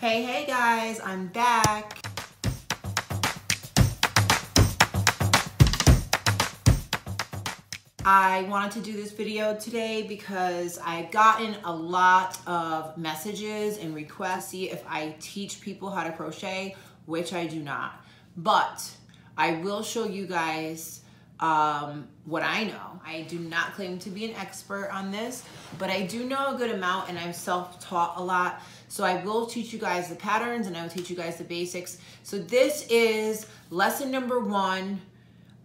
Hey guys, I'm back. I wanted to do this video today because I've gotten a lot of messages and requests to see if I teach people how to crochet, which I do not. But I will show you guys what I know. I do not claim to be an expert on this, but I do know a good amount and I'm self-taught a lot. So I will teach you guys the patterns and I will teach you guys the basics. So this is lesson number 1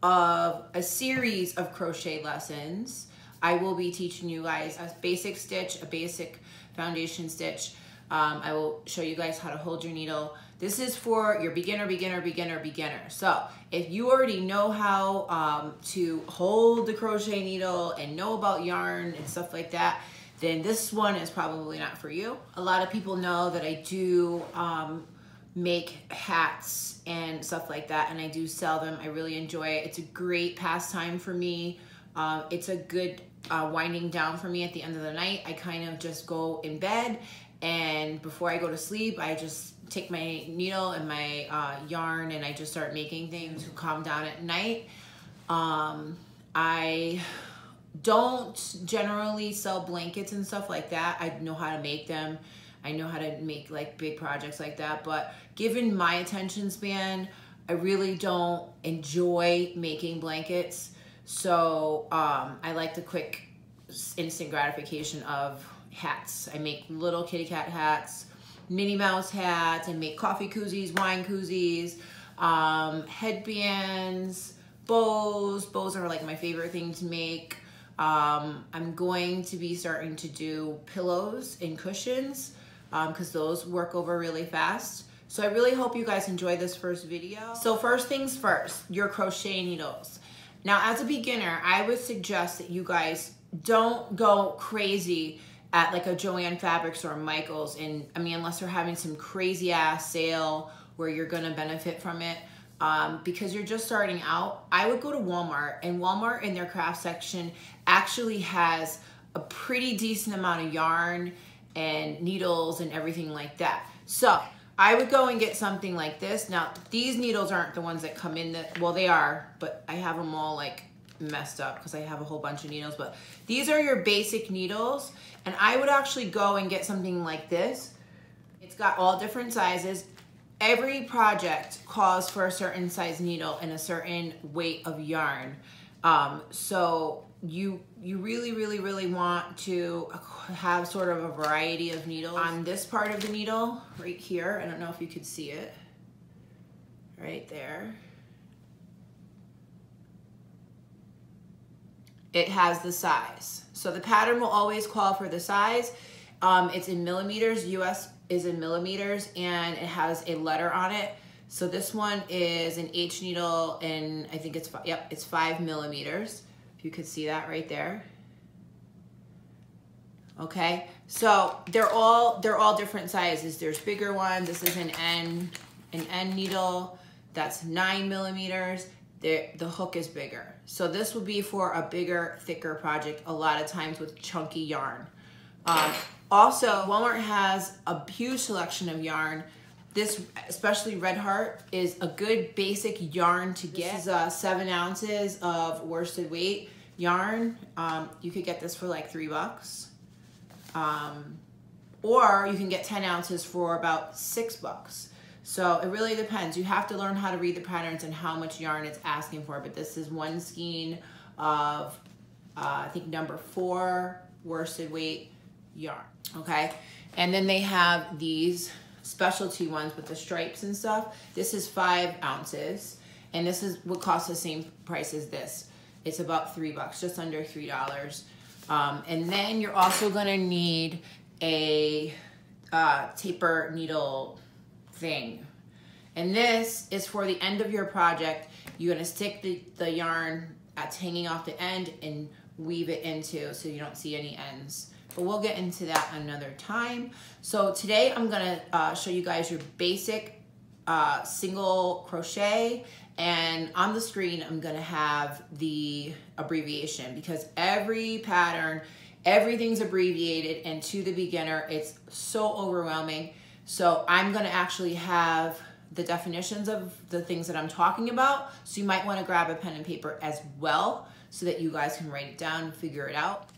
of a series of crochet lessons. I will be teaching you guys a basic stitch, a basic foundation stitch. I will show you guys how to hold your needle. This is for your beginner. So if you already know how to hold the crochet needle and know about yarn and stuff like that, then this one is probably not for you. A lot of people know that I do make hats and stuff like that, and I do sell them. I really enjoy it. It's a great pastime for me. It's a good winding down for me at the end of the night. I kind of just go in bed, and before I go to sleep, I just take my needle and my yarn and I just start making things to calm down at night. I don't generally sell blankets and stuff like that. I know how to make them. I know how to make like big projects like that, but given my attention span, I really don't enjoy making blankets. So I like the quick instant gratification of hats. I make little kitty cat hats, Minnie Mouse hats, and make coffee koozies, wine koozies, headbands, bows. Bows are like my favorite thing to make. I'm going to be starting to do pillows and cushions because those work over really fast. So I really hope you guys enjoy this first video. So first things first, your crochet needles. Now as a beginner, I would suggest that you guys don't go crazy at like a Joann Fabrics or a Michaels, and I mean, unless they're having some crazy ass sale where you're gonna benefit from it. Because you're just starting out, I would go to Walmart, and Walmart in their craft section actually has a pretty decent amount of yarn and needles and everything like that. So I would go and get something like this. Now these needles aren't the ones that come in well, they are, but I have them all like messed up because I have a whole bunch of needles, but these are your basic needles, and I would actually go and get something like this. It's got all different sizes. Every project calls for a certain size needle and a certain weight of yarn. So you really want to have sort of a variety of needles. On this part of the needle, right here, I don't know if you could see it, right there. It has the size. So the pattern will always call for the size. It's in millimeters, US is in millimeters, and it has a letter on it. So this one is an H needle, and I think it's, yep, it's 5 millimeters. If you could see that right there. Okay, so they're all different sizes. There's bigger ones. This is an N needle. That's 9 millimeters. The hook is bigger. So this would be for a bigger, thicker project, a lot of times with chunky yarn. Also, Walmart has a huge selection of yarn. This, especially Red Heart, is a good basic yarn to get. This is 7 ounces of worsted weight yarn. You could get this for like $3. Or you can get 10 ounces for about $6. So it really depends. You have to learn how to read the patterns and how much yarn it's asking for. But this is one skein of, I think, number 4 worsted weight yarn. Okay, and then they have these specialty ones with the stripes and stuff. This is 5 ounces, and this is would cost the same price as this. It's about $3, just under $3. And then you're also gonna need a taper needle thing. And this is for the end of your project. You're gonna stick the yarn that's hanging off the end and weave it into so you don't see any ends. But we'll get into that another time. So today I'm gonna show you guys your basic single crochet, and on the screen I'm gonna have the abbreviation because every pattern, everything's abbreviated, and to the beginner it's so overwhelming. So I'm gonna actually have the definitions of the things that I'm talking about. So you might wanna grab a pen and paper as well so that you guys can write it down and figure it out.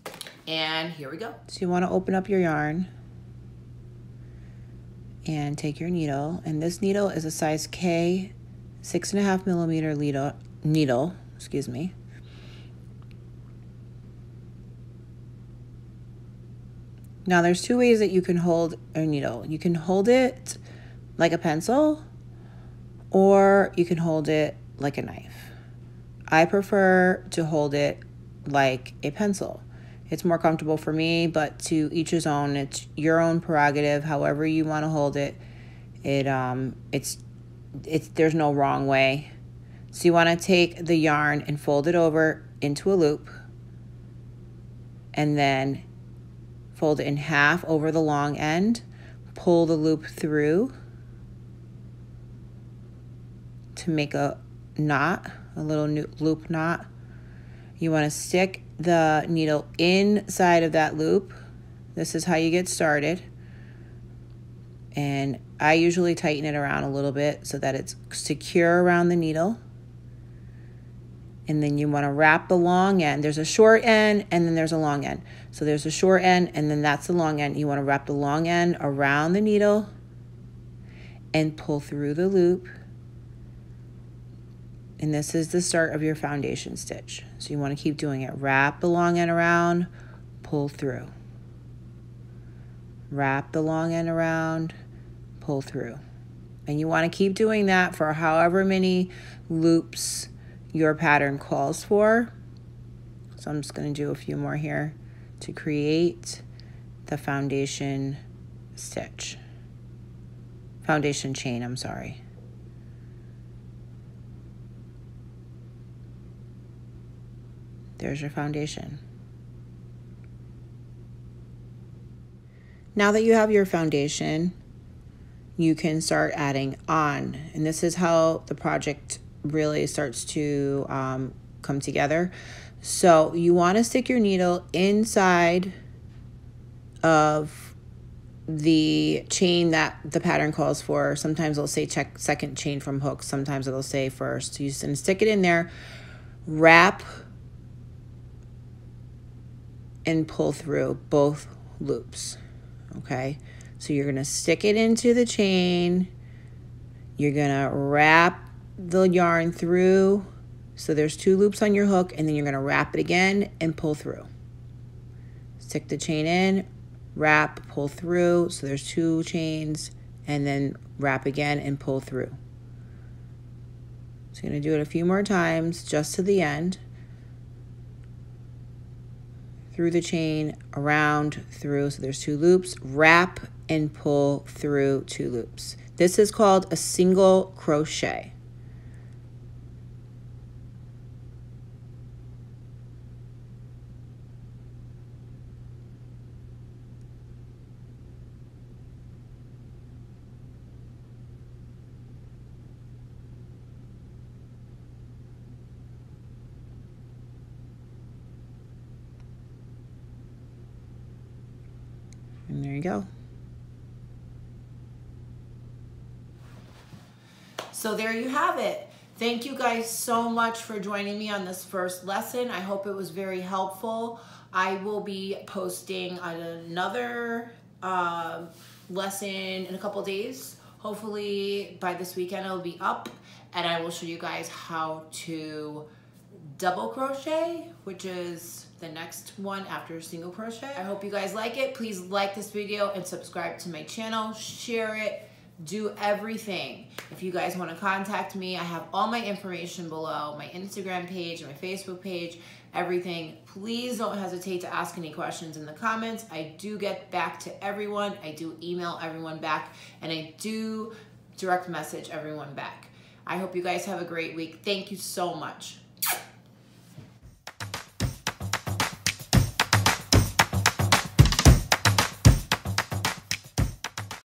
And here we go. So you wanna open up your yarn and take your needle. And this needle is a size K, 6.5 millimeter needle, excuse me. Now there's two ways that you can hold a needle. You can hold it like a pencil, or you can hold it like a knife. I prefer to hold it like a pencil. It's more comfortable for me, but to each his own. It's your own prerogative, however you want to hold it. There's no wrong way. So you want to take the yarn and fold it over into a loop, and then fold it in half over the long end, pull the loop through to make a knot, a little loop knot. You want to stick the needle inside of that loop. This is how you get started. And I usually tighten it around a little bit so that it's secure around the needle. And then you want to wrap the long end. There's a short end and then there's a long end. So there's a short end and then that's the long end. You want to wrap the long end around the needle and pull through the loop. And this is the start of your foundation stitch. So you want to keep doing it. Wrap the long end around, pull through. Wrap the long end around, pull through. And you want to keep doing that for however many loops your pattern calls for. So I'm just going to do a few more here to create the foundation stitch. Foundation chain, I'm sorry. There's your foundation. Now that you have your foundation, you can start adding on. And this is how the project really starts to come together. So you want to stick your needle inside of the chain that the pattern calls for. Sometimes it'll say check second chain from hook. Sometimes it'll say first. You just stick it in there, wrap, and pull through both loops. Okay, so you're gonna stick it into the chain. You're gonna wrap the yarn through. So there's two loops on your hook, and then you're gonna wrap it again and pull through. Stick the chain in, wrap, pull through. So there's two chains, and then wrap again and pull through. So you're gonna do it a few more times just to the end. Through the chain, around, through. So there's two loops, wrap and pull through two loops. This is called a single crochet. And there you go. So there you have it. Thank you guys so much for joining me on this first lesson. I hope it was very helpful. I will be posting another lesson in a couple days. Hopefully by this weekend it'll be up, and I will show you guys how to double crochet, which is the next one after single crochet. I hope you guys like it. Please like this video and subscribe to my channel, share it, do everything. If you guys want to contact me, I have all my information below, my Instagram page, my Facebook page, everything. Please don't hesitate to ask any questions in the comments. I do get back to everyone. I do email everyone back, and I do direct message everyone back. I hope you guys have a great week. Thank you so much.